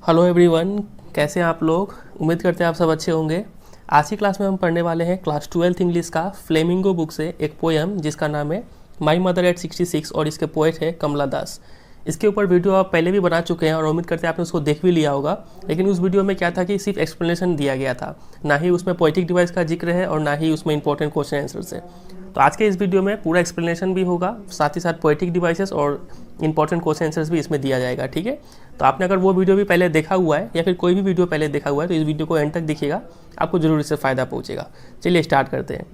Hello everyone, कैसे हैं आप लोग। उम्मीद करते हैं आप सब अच्छे होंगे। आज की क्लास में हम पढ़ने वाले हैं क्लास 12th इंग्लिश का फ्लेमिंगो बुक से एक पोएम जिसका नाम है माई मदर एट 66 और इसके पोएट है कमला दास। इसके ऊपर वीडियो आप पहले भी बना चुके हैं और उम्मीद करते हैं आपने उसको देख भी लिया होगा। लेकिन उस वीडियो में क्या था कि सिर्फ एक्सप्लेनेशन दिया गया था, ना ही उसमें पोएटिक डिवाइस का जिक्र है और ना ही उसमें इंपॉर्टेंट क्वेश्चन आंसर्स है। तो आज के इस वीडियो में पूरा एक्सप्लेनेशन भी होगा, साथ ही साथ पोएटिक डिवाइसेस और इंपॉर्टेंट क्वेश्चन आंसर्स भी इसमें दिया जाएगा। ठीक है, तो आपने अगर वो वीडियो भी पहले देखा हुआ है या फिर कोई भी वीडियो पहले देखा हुआ है तो इस वीडियो को एंड तक देखिएगा, आपको जरूर इससे फ़ायदा पहुंचेगा। चलिए स्टार्ट करते हैं।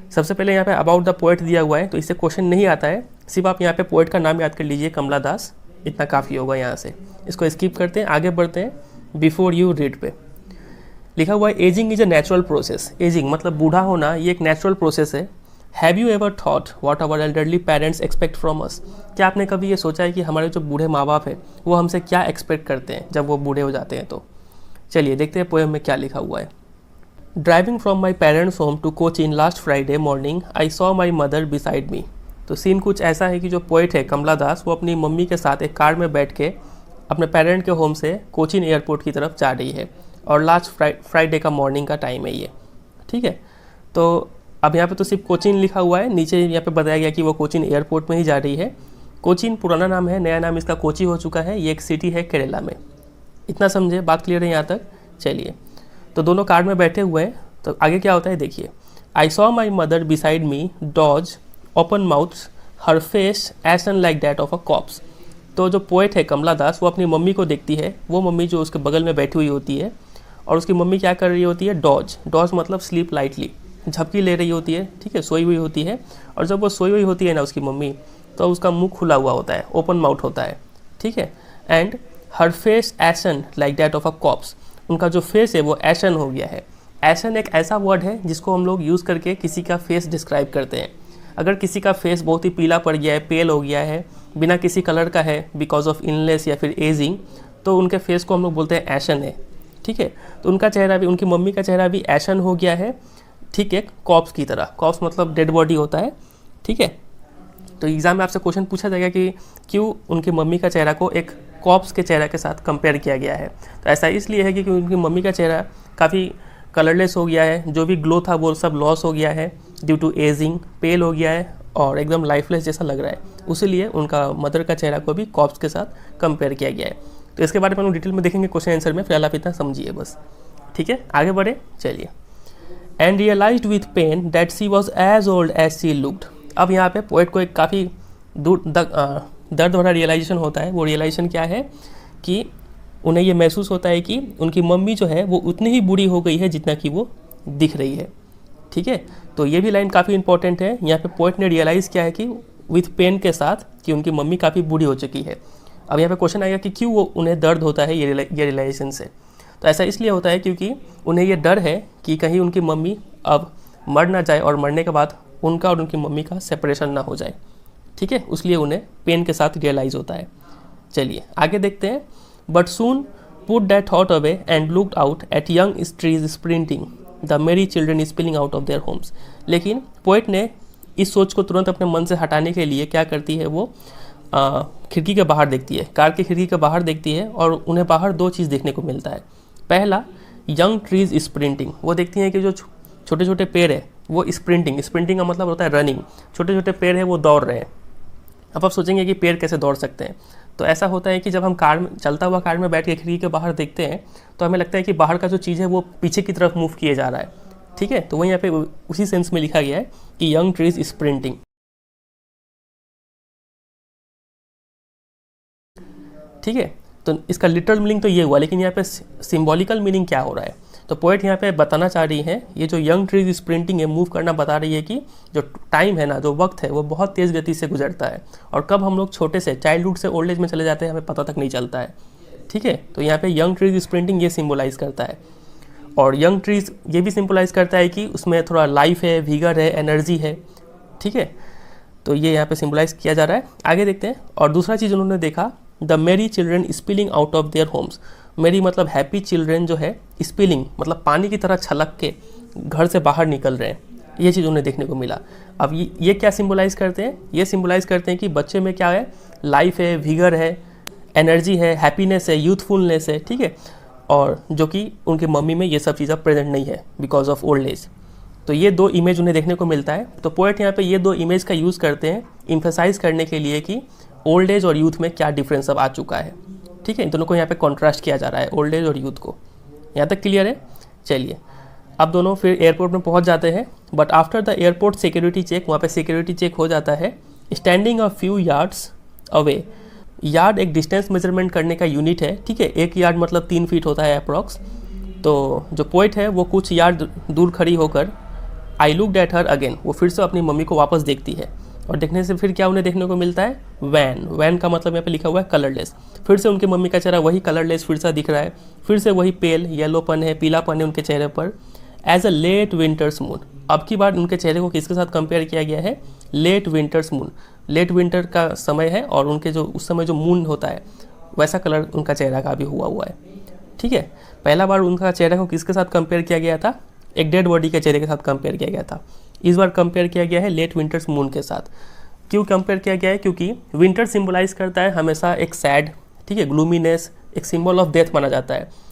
सबसे पहले यहाँ पे अबाउट द पोएट दिया हुआ है, तो इससे क्वेश्चन नहीं आता है, सिर्फ आप यहाँ पे पोएट का नाम याद कर लीजिए, कमला दास, इतना काफ़ी होगा। यहाँ से इसको स्किप करते हैं, आगे बढ़ते हैं। बिफोर यू रीड पे लिखा हुआ है ageing is a natural process. Ageing मतलब बूढ़ा होना, ये एक नेचुरल प्रोसेस है। Have you ever thought what our elderly parents expect from us. क्या आपने कभी ये सोचा है कि हमारे जो बूढ़े माँ बाप हैं वो हमसे क्या एक्सपेक्ट करते हैं जब वो बूढ़े हो जाते हैं। तो चलिए देखते हैं पोएम में क्या लिखा हुआ है। Driving from my parents home to Cochin last Friday morning I saw my mother beside me. तो सीन कुछ ऐसा है कि जो पोएट है कमला दास वो अपनी मम्मी के साथ एक कार में बैठ के अपने पेरेंट के होम से कोचीन एयरपोर्ट की तरफ जा रही है और लास्ट फ्राइडे का मॉर्निंग का टाइम है ये। ठीक है, तो अब यहाँ पे तो सिर्फ कोचीन लिखा हुआ है, नीचे यहाँ पे बताया गया कि वो कोचीन एयरपोर्ट में ही जा रही है। कोचीन पुराना नाम है, नया नाम इसका कोची हो चुका है। ये एक सिटी है केरला में। इतना समझे, बात क्लियर है यहाँ तक। चलिए, तो दोनों कार में बैठे हुए हैं, तो आगे क्या होता है देखिए। I saw my mother beside me doze open mouth her face ashen like that of a corpse. तो जो पोएट है कमला दास वो अपनी मम्मी को देखती है, वो मम्मी जो उसके बगल में बैठी हुई होती है, और उसकी मम्मी क्या कर रही होती है, डॉज मतलब स्लीप लाइटली, झपकी ले रही होती है। ठीक है, सोई हुई होती है, और जब वो सोई हुई होती है ना उसकी मम्मी, तो उसका मुंह खुला हुआ होता है, ओपन माउथ होता है। ठीक है, and her face ashen like that of a cops. उनका जो फेस है वो एसन हो गया है। एसन एक ऐसा वर्ड है जिसको हम लोग यूज़ करके किसी का फेस डिस्क्राइब करते हैं। अगर किसी का फेस बहुत ही पीला पड़ गया है, पेल हो गया है, बिना किसी कलर का है, बिकॉज ऑफ इलनेस या फिर एजिंग, तो उनके फेस को हम लोग बोलते हैं एसन है। ठीक है, तो उनका चेहरा भी, उनकी मम्मी का चेहरा भी एसन हो गया है। ठीक है, कॉप्स की तरह। कॉप्स मतलब डेड बॉडी होता है। ठीक है, तो एग्ज़ाम में आपसे क्वेश्चन पूछा जाएगा कि क्यों उनकी मम्मी का चेहरा को एक कॉप्स के चेहरा के साथ कंपेयर किया गया है। तो ऐसा इसलिए है कि उनकी मम्मी का चेहरा काफ़ी कलरलेस हो गया है, जो भी ग्लो था वो सब लॉस हो गया है ड्यू टू एजिंग, पेल हो गया है और एकदम लाइफलेस जैसा लग रहा है। उसीलिए उनका मदर का चेहरा को भी कॉप्स के साथ कंपेयर किया गया है। तो इसके बारे में हम डिटेल में देखेंगे क्वेश्चन आंसर में, फिलहाल आप इतना समझिए बस। ठीक है, आगे बढ़े। चलिए, and realised with pain that she was as old as she looked. अब यहाँ पे पोएट को एक काफ़ी दर्द भरा रियलाइजेशन होता है। वो रियलाइजेशन क्या है कि उन्हें ये महसूस होता है कि उनकी मम्मी जो है वो उतनी ही बूढ़ी हो गई है जितना कि वो दिख रही है। ठीक है, तो ये भी लाइन काफ़ी इंपॉर्टेंट है। यहाँ पे पोएट ने रियलाइज़ किया है कि विथ पेन के साथ कि उनकी मम्मी काफ़ी बूढ़ी हो चुकी है। अब यहाँ पे क्वेश्चन आएगा कि क्यों वो उन्हें दर्द होता है ये रियलाइजेशन से। तो ऐसा इसलिए होता है क्योंकि उन्हें ये डर है कि कहीं उनकी मम्मी अब मर ना जाए और मरने के बाद उनका और उनकी मम्मी का सेपरेशन ना हो जाए। ठीक है, उसलिए उन्हें पेन के साथ रियलाइज़ होता है। चलिए आगे देखते हैं। But soon put that thought away and looked out at young trees sprinting the merry children spilling out of their homes. लेकिन पोएट ने इस सोच को तुरंत अपने मन से हटाने के लिए क्या करती है, वो खिड़की के बाहर देखती है, कार की खिड़की के बाहर देखती है, और उन्हें बाहर दो चीज़ देखने को मिलता है। पहला, यंग ट्रीज स्प्रिंटिंग। वो देखती हैं कि जो छोटे छोटे पेड़ है वो स्प्रिंटिंग का मतलब होता है रनिंग। छोटे छोटे पेड़ है वो दौड़ रहे हैं। अब आप सोचेंगे कि पेड़ कैसे दौड़ सकते हैं। तो ऐसा होता है कि जब हम कार में, चलता हुआ कार में बैठ के खिड़की के बाहर देखते हैं तो हमें लगता है कि बाहर का जो चीज़ है वो पीछे की तरफ मूव किए जा रहा है। ठीक है, तो वहीं यहाँ पे उसी सेंस में लिखा गया है कि यंग ट्रीज स्प्रिंटिंग। ठीक है, तो इसका लिटरल मीनिंग तो ये हुआ, लेकिन यहाँ पे सिंबॉलिकल मीनिंग क्या हो रहा है। तो पोएट यहाँ पे बताना चाह रही है, ये जो यंग ट्रीज स्प्रिंटिंग है, मूव करना बता रही है कि जो टाइम है ना, जो वक्त है वो बहुत तेज़ गति से गुजरता है, और कब हम लोग छोटे से चाइल्डहुड से ओल्ड एज में चले जाते हैं हमें पता तक नहीं चलता है। ठीक है, तो यहाँ पे यंग ट्रीज स्प्रिंटिंग ये सिम्बोलाइज करता है। और यंग ट्रीज ये भी सिम्बोलाइज करता है कि उसमें थोड़ा लाइफ है, विगर है, एनर्जी है। ठीक है, तो ये यहाँ पे सिम्बोलाइज किया जा रहा है। आगे देखते हैं। और दूसरा चीज़ उन्होंने देखा, the merry children spilling out of their homes. मेरी मतलब हैप्पी चिल्ड्रन जो है, स्पिलिंग मतलब पानी की तरह छलक के घर से बाहर निकल रहे हैं। ये चीज़ उन्हें देखने को मिला। अब ये क्या सिंबलाइज़ करते हैं? ये सिंबलाइज़ करते हैं कि बच्चे में क्या है, लाइफ है, विगर है, एनर्जी है, हैप्पीनेस है, यूथफुलनेस है, ठीक है, और जो कि उनकी मम्मी में ये सब चीज़ें प्रेजेंट नहीं है बिकॉज ऑफ ओल्ड एज। तो ये दो इमेज उन्हें देखने को मिलता है। तो पोएट यहाँ पे ये दो इमेज का यूज़ करते हैं इम्फेसाइज करने के लिए कि ओल्ड एज और यूथ में क्या डिफरेंस अब आ चुका है, ठीक है। इन दोनों को यहाँ पे कॉन्ट्रास्ट किया जा रहा है, ओल्ड एज और यूथ को। यहाँ तक क्लियर है? चलिए, अब दोनों फिर एयरपोर्ट में पहुँच जाते हैं, but after the airport security check, वहाँ पे सिक्योरिटी चेक हो जाता है। Standing a few yards away, yard एक डिस्टेंस मेजरमेंट करने का यूनिट है, ठीक है। एक यार्ड मतलब 3 फीट होता है अप्रॉक्स। तो जो पोइट है वो कुछ यार्ड दूर खड़ी होकर I looked at her again, वो फिर से अपनी मम्मी को वापस देखती है। और देखने से फिर क्या उन्हें देखने को मिलता है? वैन। वैन का मतलब यहाँ पे लिखा हुआ है कलरलेस। फिर से उनकी मम्मी का चेहरा वही कलरलेस फिर से दिख रहा है, फिर से वही पेल येलोपन है, पीलापन है उनके चेहरे पर। As a late winter's moon, अब की बार उनके चेहरे को किसके साथ कंपेयर किया गया है? Late winter's moon. Late winter का समय है और उनके जो उस समय जो मून होता है वैसा कलर उनका चेहरा का भी हुआ है, ठीक है। पहला बार उनका चेहरा को किसके साथ कंपेयर किया गया था? एक डेड बॉडी के चेहरे के साथ कंपेयर किया गया था। इस बार कंपेयर किया गया है लेट विंटर्स मून के साथ। क्यों कंपेयर किया गया है? क्योंकि विंटर सिंबलाइज करता है हमेशा एक सैड, ठीक है, ग्लूमीनेस, एक सिंबल ऑफ डेथ माना जाता है।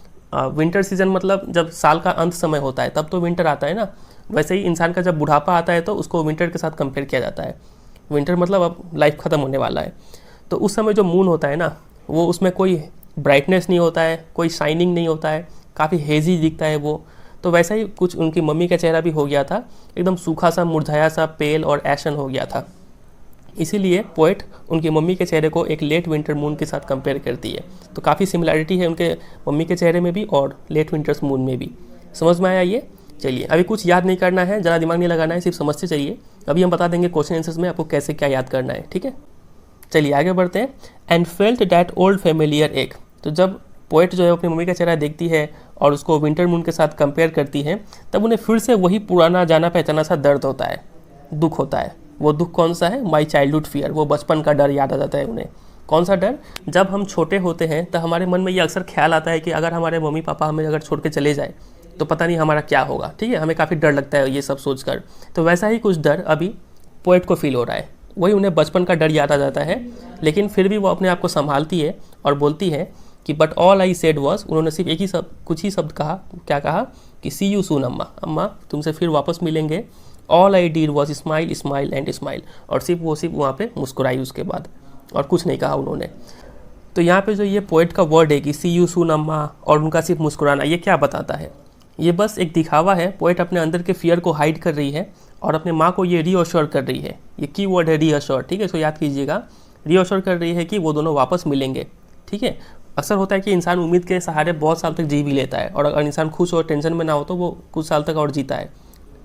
विंटर सीजन मतलब जब साल का अंत समय होता है तब तो विंटर आता है ना। वैसे ही इंसान का जब बुढ़ापा आता है तो उसको विंटर के साथ कंपेयर किया जाता है। विंटर मतलब अब लाइफ ख़त्म होने वाला है, तो उस समय जो मून होता है ना, वो उसमें कोई ब्राइटनेस नहीं होता है, कोई शाइनिंग नहीं होता है, काफ़ी हेजी दिखता है वो। तो वैसा ही कुछ उनकी मम्मी का चेहरा भी हो गया था, एकदम सूखा सा, मुरझाया सा, पेल और एशन हो गया था। इसीलिए पोएट उनकी मम्मी के चेहरे को एक लेट विंटर मून के साथ कंपेयर करती है। तो काफ़ी सिमिलैरिटी है उनके मम्मी के चेहरे में भी और लेट विंटर्स मून में भी। समझ में आया ये? चलिए, अभी कुछ याद नहीं करना है, ज़्यादा दिमाग नहीं लगाना है, सिर्फ समझते चलिए। अभी हम बता देंगे क्वेश्चन आंसर्स में आपको कैसे क्या याद करना है, ठीक है। चलिए आगे बढ़ते हैं। And felt that old familiar एक, तो जब पोएट जो है अपनी मम्मी का चेहरा देखती है और उसको विंटर मून के साथ कंपेयर करती है, तब उन्हें फिर से वही पुराना जाना पहचाना सा दर्द होता है, दुख होता है। वो दुख कौन सा है? माई चाइल्डहुड फियर, वो बचपन का डर याद आ जाता है उन्हें। कौन सा डर? जब हम छोटे होते हैं तो हमारे मन में ये अक्सर ख्याल आता है कि अगर हमारे मम्मी पापा हमें अगर छोड़ के चले जाए तो पता नहीं हमारा क्या होगा, ठीक है। हमें काफ़ी डर लगता है ये सब सोचकर। तो वैसा ही कुछ डर अभी पोएट को फील हो रहा है, वही उन्हें बचपन का डर याद आ जाता है। लेकिन फिर भी वो अपने आप को संभालती है और बोलती है कि but all I said was, उन्होंने सिर्फ एक ही कुछ ही शब्द कहा। क्या कहा? कि सी यू सून अम्मा, अम्मा तुमसे फिर वापस मिलेंगे। All I did was smile smile and smile, और सिर्फ वहाँ पे मुस्कुराई उसके बाद, और कुछ नहीं कहा उन्होंने। तो यहाँ पे जो ये पोएट का वर्ड है कि सी यू सून अम्मा और उनका सिर्फ मुस्कुराना, ये क्या बताता है? ये बस एक दिखावा है। पोएट अपने अंदर के फियर को हाइड कर रही है और अपने माँ को ये रीअश्योर कर रही है। ये की वर्ड है रीअश्योर, ठीक है, इसको याद कीजिएगा। रीअश्योर कर रही है कि वो दोनों वापस मिलेंगे, ठीक है। अक्सर होता है कि इंसान उम्मीद के सहारे बहुत साल तक जी भी लेता है, और अगर इंसान खुश और टेंशन में ना हो तो वो कुछ साल तक और जीता है,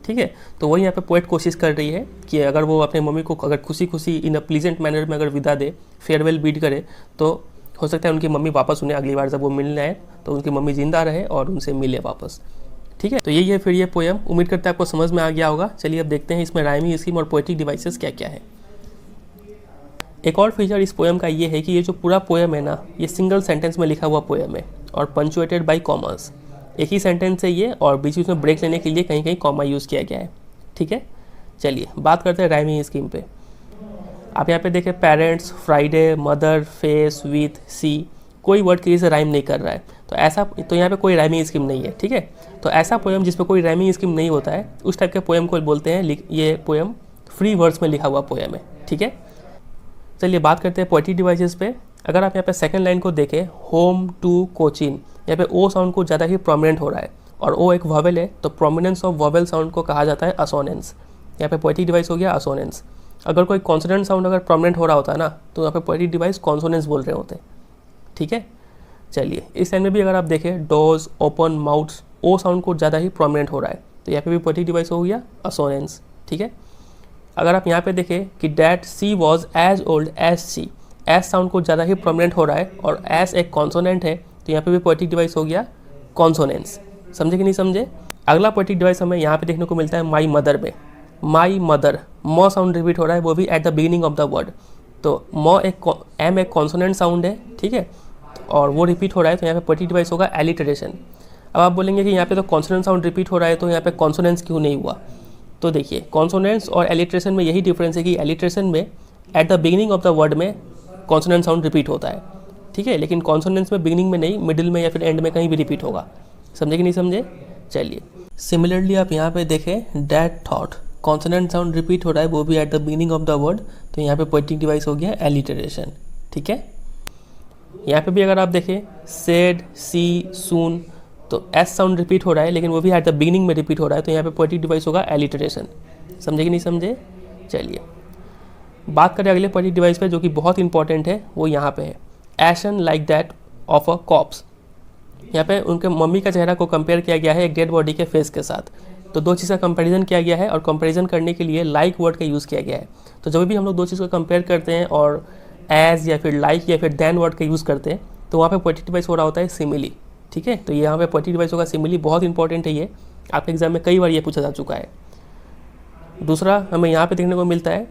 ठीक है। तो वही यहाँ पे पोएट कोशिश कर रही है कि अगर वो अपने मम्मी को अगर खुशी खुशी इन अ प्लीजेंट मैनर में अगर विदा दे, फेयरवेल बीट करे, तो हो सकता है उनकी मम्मी वापस उन्हें अगली बार जब वो मिलने आए तो उनकी मम्मी जिंदा रहे और उनसे मिले वापस, ठीक है। तो यही है फिर ये पोएम। उम्मीद करते हैं आपको समझ में आ गया होगा। चलिए अब देखते हैं इसमें राइमिंग स्कीम और पोएटिक डिवाइसेस क्या क्या है। एक और फीचर इस पोएम का ये है कि ये जो पूरा पोएम है ना, ये सिंगल सेंटेंस में लिखा हुआ पोएम है और पंचुएटेड बाय कॉमास। एक ही सेंटेंस है ये और बीच बीच में ब्रेक लेने के लिए कहीं कहीं कॉमा यूज़ किया गया है, ठीक है। चलिए बात करते हैं राइमिंग स्कीम पे। आप यहाँ पे देखें, parents, Friday, mother, face, with, see, कोई वर्ड किसी से राइम नहीं कर रहा है। तो यहाँ पे कोई राइमिंग स्कीम नहीं है, ठीक है। तो ऐसा पोएम जिसमें कोई राइमिंग स्कीम नहीं होता है, उस टाइप के पोएम को बोलते हैं ये पोएम फ्री वर्ड्स में लिखा हुआ पोएम है, ठीक है। चलिए बात करते हैं पोएटिक डिवाइसेस पे। अगर आप यहाँ पे सेकंड लाइन को देखें, होम टू कोचिन, यहाँ पे ओ साउंड को ज़्यादा ही प्रोमिनेंट हो रहा है और ओ एक वॉवेल है, तो प्रोमिनेंस ऑफ वॉवेल साउंड को कहा जाता है असोनेंस। यहाँ पे पोएटिक डिवाइस हो गया असोनेंस। अगर कोई कॉन्सोनेंट साउंड अगर प्रोमिनेंट हो रहा होता है ना, तो यहाँ पे पोएटिक डिवाइस कॉन्सोनेंस बोल रहे होते, ठीक है। चलिए इस लाइन में भी अगर आप देखें, डोर्स, ओपन, माउथ्स, ओ साउंड को ज़्यादा ही प्रोमिनेंट हो रहा है, तो यहाँ पे भी पोएटिक डिवाइस हो गया असोनेंस, ठीक है। अगर आप यहाँ पे देखें कि that she was as old as she, S sound को ज़्यादा ही प्रोमिनेंट हो रहा है और एस एक कॉन्सोनेंट है, तो यहाँ पे भी पोएटिक डिवाइस हो गया कॉन्सोनेंस। समझे कि नहीं समझे? अगला पोएटिक डिवाइस हमें यहाँ पे देखने को मिलता है माई मदर में। माई मदर, मॉ साउंड रिपीट हो रहा है, वो भी at the beginning of the word. तो मॉ एम एक कॉन्सोनेंट साउंड है, ठीक है, और वो रिपीट हो रहा है, तो यहाँ पे पोएटिक डिवाइस होगा एलिटरेशन। अब आप बोलेंगे कि यहाँ पे तो कॉन्सोनेंट साउंड रिपीट हो रहा है, तो यहाँ पे कॉन्सोनेंस क्यों नहीं हुआ? तो देखिए, कॉन्सोनेंट्स और एलिट्रेशन में यही डिफरेंस है कि एलिट्रेशन में at the beginning of the word में कॉन्सोनेंट साउंड रिपीट होता है ठीक है, लेकिन कॉन्सोनेंट्स में बिगिनिंग में नहीं, मिडिल में या फिर एंड में कहीं भी रिपीट होगा। समझे कि नहीं समझे? चलिए, सिमिलरली आप यहाँ पे देखें that thought, consonant sound repeat हो रहा है, वो भी at the beginning of the word, तो यहाँ पे पोएटिक डिवाइस हो गया एलिटरेशन। ठीक है, यहाँ पे भी अगर आप देखें सेड, सी, सून, तो एस साउंड रिपीट हो रहा है लेकिन वो भी एट द बिगिनिंग में रिपीट हो रहा है, तो यहाँ पे पोएटिक डिवाइस होगा एलिटरेशन। समझे कि नहीं समझे? चलिए, बात करें अगले पोएटिक डिवाइस पे जो कि बहुत इंपॉर्टेंट है, वो यहाँ पे है एशन like that of a cops. यहाँ पे उनके मम्मी का चेहरा को कंपेयर किया गया है एक डेड बॉडी के फेस के साथ। तो दो चीज़ का कंपैरिजन किया गया है और कंपैरिजन करने के लिए लाइक वर्ड का यूज़ किया गया है। तो जब भी हम लोग दो चीज़ को कंपेयर करते हैं और एज या फिर लाइक या फिर देन वर्ड का यूज़ करते हैं, तो वहाँ पे पोएटिक डिवाइस हो रहा होता है सिमिली। ठीक है, तो यहाँ पे पोएटिक डिवाइस होगा सिमिली, बहुत इंपॉर्टेंट है ये, आपके एग्जाम में कई बार ये पूछा जा चुका है। दूसरा हमें यहाँ पे देखने को मिलता है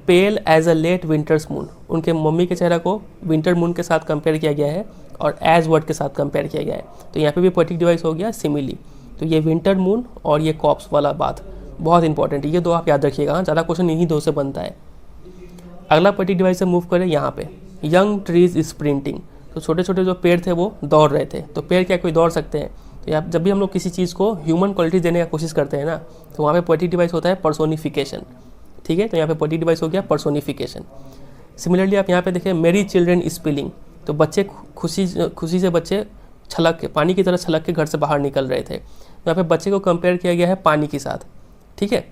pale as a late winter's moon. उनके मम्मी के चेहरा को विंटर मून के साथ कंपेयर किया गया है और एज वर्ड के साथ कंपेयर किया गया है, तो यहाँ पे भी पोएटिक डिवाइस हो गया सिमिली। तो ये विंटर मून और ये कॉप्स वाला बात बहुत इंपॉर्टेंट है, ये दो आप याद रखिएगा, ज़्यादा क्वेश्चन इन्हीं दो से बनता है। अगला पोएटिक डिवाइस से मूव करें यहाँ पे यंग ट्रीज स्प्रिंटिंग। तो छोटे छोटे जो पेड़ थे वो दौड़ रहे थे, तो पेड़ क्या कोई दौड़ सकते हैं? तो यहाँ जब भी हम लोग किसी चीज़ को ह्यूमन क्वालिटी देने का कोशिश करते हैं ना, तो वहाँ पे पोएटिक डिवाइस होता है पर्सोनिफिकेशन। ठीक है, तो यहाँ पे पोएटिक डिवाइस हो गया पर्सोनिफिकेशन। सिमिलरली आप यहाँ पे देखें मेरी चिल्ड्रन स्पिलिंग, तो बच्चे खुशी से बच्चे छलक के पानी की तरह छलक के घर से बाहर निकल रहे थे, तो यहाँ पे बच्चे को कंपेयर किया गया है पानी के साथ। ठीक है,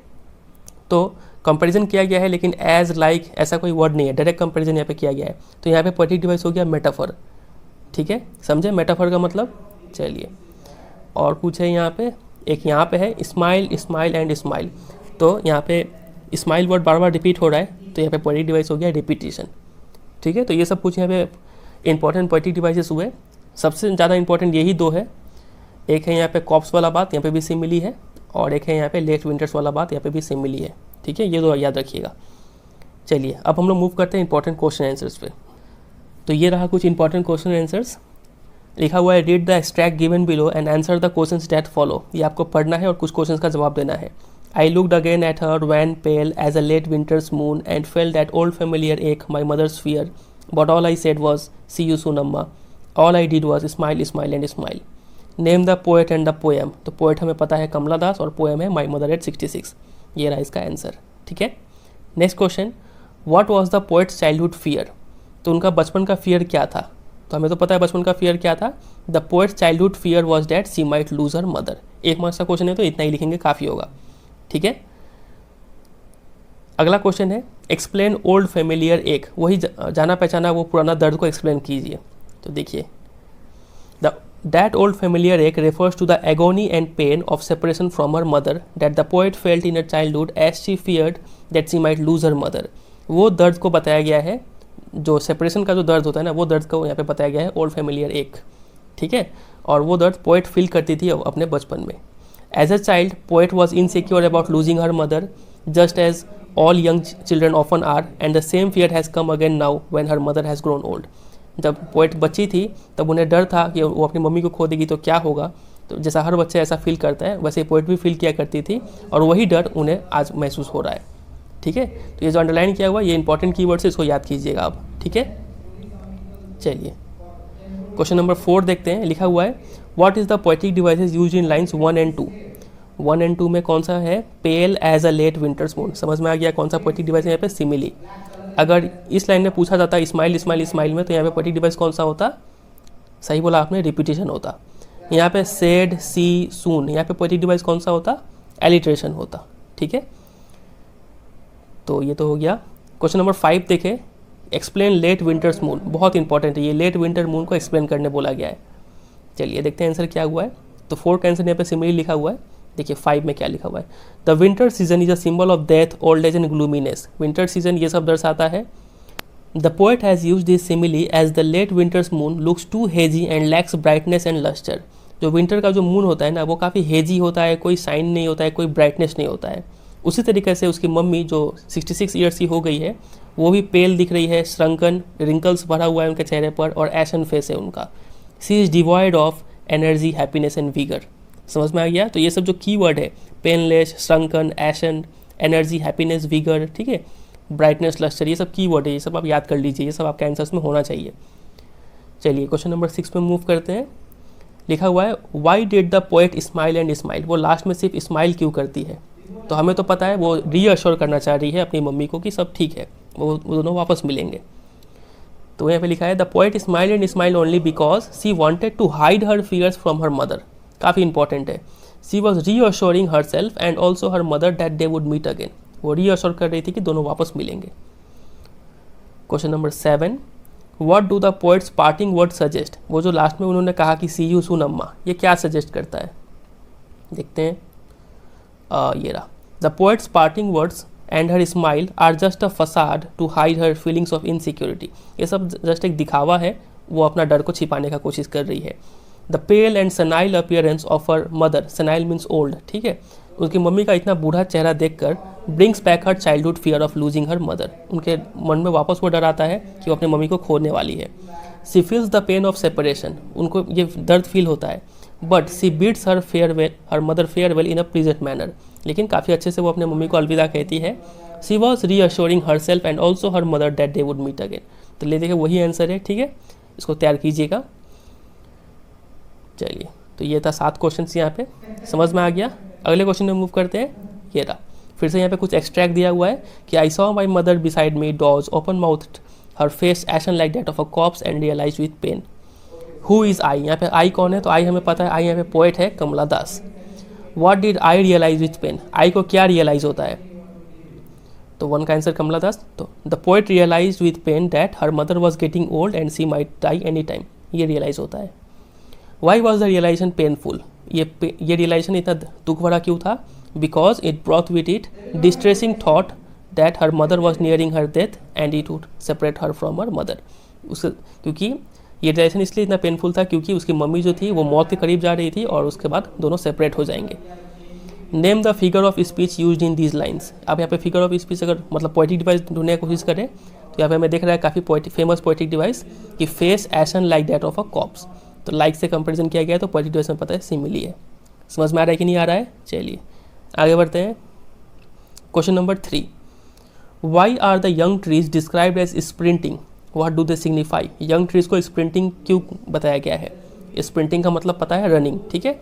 तो कंपैरिजन किया गया है लेकिन एज लाइक ऐसा कोई वर्ड नहीं है, डायरेक्ट कंपैरिजन यहाँ पे किया गया है, तो यहाँ पे पोएटिक डिवाइस हो गया मेटाफर। ठीक है, समझे मेटाफर का मतलब? चलिए, और कुछ है यहाँ पे, एक यहाँ पे है स्माइल, स्माइल एंड स्माइल। तो यहाँ पे स्माइल वर्ड बार बार रिपीट हो रहा है, तो यहाँ पे पोएटिक डिवाइस हो गया रिपीटिशन। ठीक है, तो ये सब कुछ यहाँ पे इंपॉर्टेंट पोएटिक डिवाइसेस हुए। सबसे ज़्यादा इंपॉर्टेंट यही दो है, एक है यहाँ पे कॉप्स वाला बात, यहाँ पे भी सिमिली है, और एक है यहाँ पे लेट विंटर्स वाला बात, यहाँ पे भी सिमिली है। ठीक है, ये दो याद रखिएगा। चलिए, अब हम लोग मूव करते हैं इंपॉर्टेंट क्वेश्चन आंसर्स पे। तो ये रहा कुछ इंपॉर्टेंट क्वेश्चन आंसर्स। लिखा हुआ है read the extract given below and answer the questions that follow. ये आपको पढ़ना है और कुछ क्वेश्चंस का जवाब देना है। I looked again at her wan pale as a late winter's moon and felt that old familiar ache my mother's fear, but all I said was see you soon Amma, all I did was smile, smile and smile. Name the poet and the poem. तो poet हमें पता है कमला दास और poem है my mother eight 66। ये रहा इसका answer. ठीक है, next question, what was the poets childhood fear. तो उनका बचपन का फियर क्या था? तो हमें तो पता है बचपन का फियर क्या था। The poets childhood fear was that she might lose her mother. एक मार्क्स का क्वेश्चन है तो इतना ही लिखेंगे, काफ़ी होगा। ठीक है, अगला क्वेश्चन है एक्सप्लेन ओल्ड फेमिलियर एक। वही जाना पहचाना वो पुराना दर्द को एक्सप्लेन कीजिए। तो देखिए, That old familiar ache refers to the agony and pain of separation from her mother that the poet felt in her childhood as she feared that she might lose her mother. वो दर्द को बताया गया है, जो separation का जो दर्द होता है ना, वो दर्द को यहाँ पे बताया गया है ओल्ड फेमिलियर एक। ठीक है, और वो दर्द पोएट फील करती थी अपने बचपन में। As a child poet was insecure about losing her mother just as all young children often are, and the same fear has come again now when her mother has grown old. जब poet बच्ची थी तब उन्हें डर था कि वो अपनी मम्मी को खो देगी तो क्या होगा। तो जैसा हर बच्चा ऐसा फील करता है वैसे पोएट भी फील किया करती थी, और वही डर उन्हें आज महसूस हो रहा है। ठीक है, तो ये जो अंडरलाइन किया हुआ ये इंपॉर्टेंट कीवर्ड्स है, इसको याद कीजिएगा आप। ठीक है, चलिए क्वेश्चन नंबर 4 देखते हैं। लिखा हुआ है what is the poetic devices used in lines 1 and 2। 1 and 2 में कौन सा है? Pale as a late winter's moon. समझ में आ गया कौन सा पोएटिक डिवाइस है यहाँ पे? सिमिली। अगर इस लाइन में पूछा जाता स्माइल, स्माइल, स्माइल में, तो यहाँ पे पोएटिक डिवाइस कौन सा होता? सही बोला आपने, रिपीटिशन होता। यहाँ पे सेड, सी, सून, यहाँ पे पोएटिक डिवाइस कौन सा होता? एलिट्रेशन होता। ठीक है, तो ये तो हो गया। क्वेश्चन नंबर 5 देखें, एक्सप्लेन लेट विंटर्स मून। बहुत इंपॉर्टेंट है ये, लेट विंटर मून को एक्सप्लेन करने बोला गया है। चलिए देखते हैं आंसर क्या हुआ है। तो 4 का आंसर यहाँ पे सिमिली लिखा हुआ है। देखिए 5 में क्या लिखा हुआ है, the winter season is a symbol of death, old age and gloominess. Winter season ये सब दर्शाता है। The poet has use this simile as the late winter's moon looks too hazy and lacks brightness and lustre. जो winter का जो moon होता है ना, वो काफ़ी हेजी होता है, कोई साइन नहीं होता है, कोई ब्राइटनेस नहीं होता है। उसी तरीके से उसकी मम्मी जो 66 ईयर्स की हो गई है वो भी पेल दिख रही है, श्रंकन, रिंकल्स भरा हुआ है उनके चेहरे पर, और एशन फेस है उनका। She is devoid of energy, happiness and vigour. समझ में आ गया? तो ये सब जो कीवर्ड है, पेनलेस, श्रंकन, एशन, एनर्जी, हैप्पीनेस, वीगर, ठीक है, ब्राइटनेस, लस्टर, ये सब कीवर्ड है, ये सब आप याद कर लीजिए, ये सब आपके आंसर्स में होना चाहिए। चलिए क्वेश्चन नंबर 6 पे मूव करते हैं। लिखा हुआ है why did the poet smile and smile. वो लास्ट में सिर्फ स्माइल क्यों करती है? तो हमें तो पता है वो रीअश्योर करना चाह रही है अपनी मम्मी को कि सब ठीक है, वो दोनों वापस मिलेंगे। तो यहाँ पे लिखा है the poet smile and smile only because she wanted to hide her fears from her mother. काफ़ी इंपॉर्टेंट है। She was reassuring her self and also her mother that they would meet again. वो reassure कर रही थी कि दोनों वापस मिलेंगे। Question number 7, what do the poet's parting word suggest. वो जो लास्ट में उन्होंने कहा कि सी यू सून अम्मा, ये क्या सजेस्ट करता है? देखते हैं। ये रहा, the poet's parting words and her smile are just a facade to hide her feelings of insecurity. ये सब जस्ट एक दिखावा है, वो अपना डर को छिपाने का कोशिश कर रही है। The pale and senile appearance of her mother, senile means old, ठीक है, उसकी मम्मी का इतना बूढ़ा चेहरा देखकर brings back her childhood fear of losing her mother. उनके मन में वापस वो डर आता है कि वो अपनी मम्मी को खोने वाली है। She feels the pain of separation, उनको ये दर्द फील होता है। But she bids her farewell, her mother farewell in a pleasant manner, लेकिन काफ़ी अच्छे से वो अपने मम्मी को अलविदा कहती है। She was reassuring her self and also her mother that they would meet again. तो ले देखिए वही आंसर है, ठीक है, इसको तैयार कीजिएगा। चलिए, तो ये था 7 क्वेश्चन यहाँ पे, समझ में आ गया। अगले क्वेश्चन में मूव करते हैं। ये रहा, फिर से यहाँ पे कुछ एक्सट्रैक्ट दिया हुआ है कि I saw my mother beside me doze open mouth her face ashen like that of a corpse and realise with pain. Who is I, यहाँ पे आई कौन है? तो आई हमें पता है, आई यहाँ पे पोएट है Kamala Das. What did I realise with pain, I को क्या रियलाइज होता है? तो 1 का आंसर कमला दास। तो the poet realise with pain that her mother was getting old and she might die any time, ये रियलाइज होता है। Why was the realisation painful, ये रियलाइजेशन इतना दुख भरा क्यों था? Because it brought with it distressing thought that her mother was nearing her death and it would separate her from her mother. क्योंकि ये रियलाइजेशन इसलिए इतना पेनफुल था क्योंकि उसकी मम्मी जो थी वो मौत के करीब जा रही थी और उसके बाद दोनों सेपरेट हो जाएंगे। Name the figure of speech used in these lines. अब यहाँ पे फिगर ऑफ स्पीच अगर मतलब पोएटिक डिवाइस ढूंढने की कोशिश करें तो यहाँ पे हमें देख रहा है काफ़ी फेमस पोएटिक डिवाइस कि face ashen like that of a corpse. तो लाइक से कंपैरिजन किया गया है, तो पोएटिक डिवाइस में पता है सिमिली है। समझ में आ रहा है कि नहीं आ रहा है? चलिए आगे बढ़ते हैं। Question number 3, why are the young trees described as sprinting, what do they signify. Young trees को स्प्रिंटिंग क्यों बताया गया है? स्प्रिंटिंग का मतलब पता है रनिंग, ठीक है।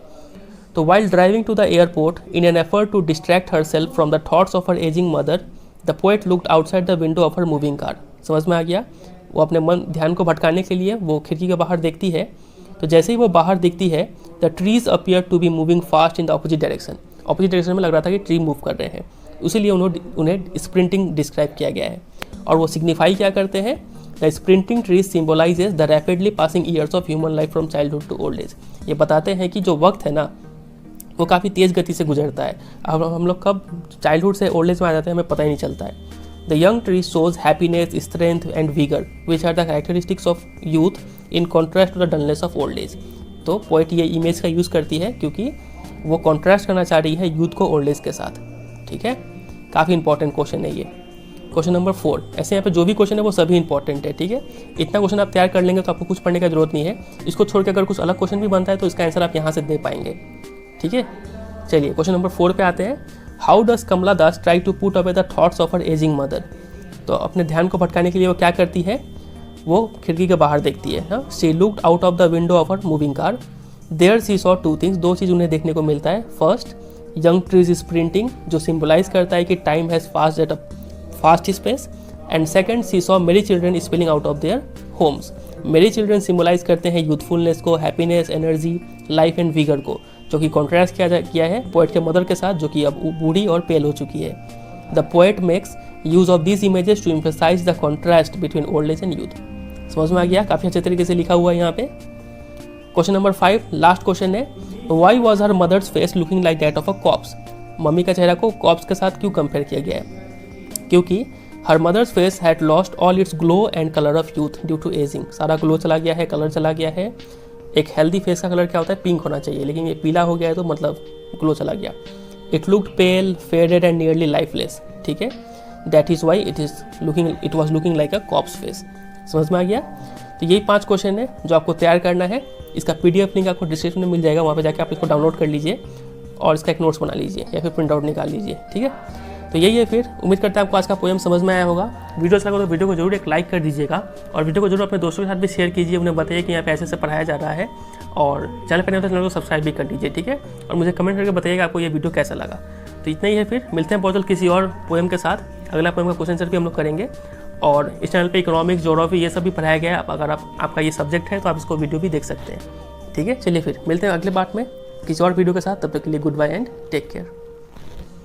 तो while driving to the airport in an effort to distract herself from the thoughts of her ageing mother, the poet looked outside the window of her moving car. समझ में आ गया? वो अपने ध्यान को भटकाने के लिए वो खिड़की के बाहर देखती है, तो जैसे ही वो बाहर दिखती है the trees appear to be moving fast in the opposite direction. Opposite direction में लग रहा था कि ट्री मूव कर रहे हैं, इसीलिए उन्हें स्प्रिंटिंग डिस्क्राइब किया गया है। और वो सिग्निफाई क्या करते हैं? The sprinting trees symbolises the rapidly passing years of human life from childhood to old age. ये बताते हैं कि जो वक्त है ना वो काफ़ी तेज़ गति से गुजरता है। अब हम लोग कब चाइल्डहुड से ओल्ड एज में आ जाते हैं हमें पता ही नहीं चलता है। The young tree shows happiness, strength and vigour which are the characteristics of youth in contrast to the dullness of old age. तो पोएट ये इमेज का यूज़ करती है क्योंकि वो कॉन्ट्रास्ट करना चाह रही है यूथ को ओल्ड एज के साथ, ठीक है। काफ़ी इंपॉर्टेंट क्वेश्चन है ये। क्वेश्चन नंबर 4, ऐसे यहाँ पे जो भी क्वेश्चन है वो सभी इंपॉर्टेंट है, ठीक है। इतना क्वेश्चन आप तैयार कर लेंगे तो आपको कुछ पढ़ने का जरूरत नहीं है। इसको छोड़ के अगर कुछ अलग क्वेश्चन भी बनता है तो इसका आंसर आप यहाँ से दे पाएंगे, ठीक है। चलिए क्वेश्चन नंबर 4 पे आते हैं। How does Kamala Das try to put away the thoughts of her ageing mother. तो अपने ध्यान को भटकाने के लिए वो क्या करती है? वो खिड़की के बाहर देखती है। She looked out of the window of her moving car, there she saw 2 things. 2 चीज़ उन्हें देखने को मिलता है। फर्स्ट, यंग ट्रीज स्प्रिंटिंग, जो सिंबलाइज करता है कि time has passed at a fast space. And second, she saw merry children spilling out of their homes. Merry children symbolise करते हैं यूथफुलनेस को, happiness, energy, life and vigour को, जो कि कॉन्ट्रास्ट किया है पोएट के मदर के साथ, जो कि अब बूढ़ी और पेल हो चुकी है। The poet makes use of these images to emphasise the contrast between old age and youth. समझ में आ गया? काफ़ी अच्छे तरीके से लिखा हुआ है यहाँ पे। क्वेश्चन नंबर 5, लास्ट क्वेश्चन है। Why was her mother's face looking like that of a corpse. Mummy का चेहरा को कॉप्स के साथ क्यों कंपेयर किया गया है? क्योंकि her mother's face had lost all its glow and colour of youth due to ageing. सारा ग्लो चला गया है, कलर चला गया है। एक हेल्दी फेस का कलर क्या होता है? पिंक होना चाहिए, लेकिन ये पीला हो गया है तो मतलब ग्लो चला गया। It looked pale, faded and nearly lifeless, ठीक है। That is why it was looking like a corpse face. समझ में आ गया? तो यही 5 क्वेश्चन है जो आपको तैयार करना है। इसका PDF लिंक आपको डिस्क्रिप्शन में मिल जाएगा, वहाँ पे जाके आप इसको डाउनलोड कर लीजिए और इसका एक नोट्स बना लीजिए या फिर प्रिंट आउट निकाल लीजिए, ठीक है। तो यही है फिर, उम्मीद करते हैं आपको आज का पोएम समझ में आया होगा। वीडियो अच्छा लगा तो वीडियो को जरूर एक लाइक कर दीजिएगा और वीडियो को जरूर अपने दोस्तों के साथ भी शेयर कीजिए, उन्हें बताइए कि यहाँ पे ऐसे पढ़ाया जा रहा है। और चैनल पर नहीं होता चैनल को सब्सक्राइब भी कर दीजिए, ठीक है। और मुझे कमेंट करके बताइएगा आपको ये वीडियो कैसा लगा। तो इतना ही है, फिर मिलते हैं बहुत जल्द किसी और पोएम के साथ। अगला पोएम का क्वेश्चन आंसर भी हम लोग करेंगे। और इस चैनल पे इकोनॉमिक्स, ज्योग्राफी ये सब भी पढ़ाया गया है। अगर आपका ये सब्जेक्ट है तो आप इसको वीडियो भी देख सकते हैं, ठीक है। चलिए फिर मिलते हैं अगले पार्ट में किसी और वीडियो के साथ। तब तक के लिए goodbye and take care.